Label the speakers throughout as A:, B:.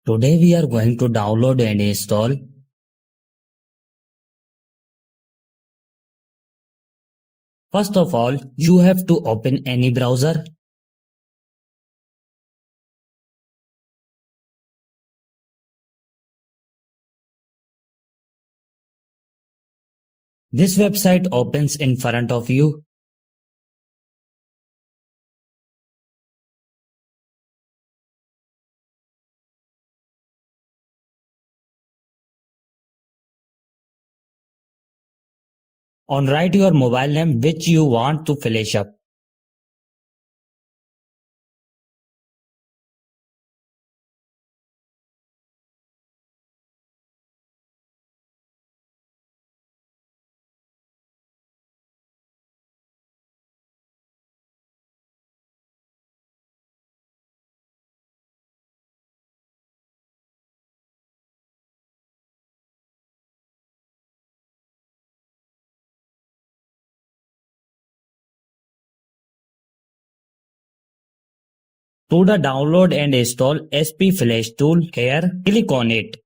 A: Today we are going to download and install. First of all, you have to open any browser. This website opens in front of you. On write your mobile name which you want to flash up. To the download and install SP Flash tool here, click on it.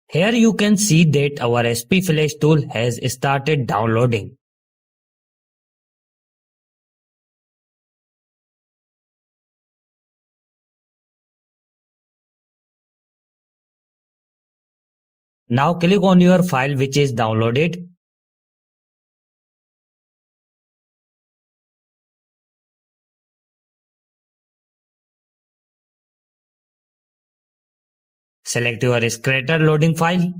A: Here you can see that our SP Flash tool has started downloading. Now click on your file which is downloaded. Select your Scratter loading file.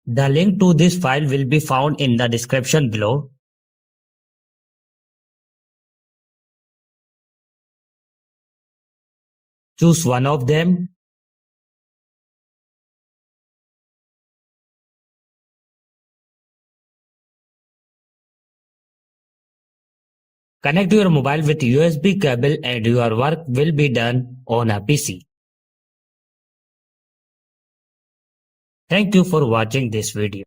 A: The link to this file will be found in the description below. Choose one of them. Connect your mobile with USB cable and your work will be done on a PC. Thank you for watching this video.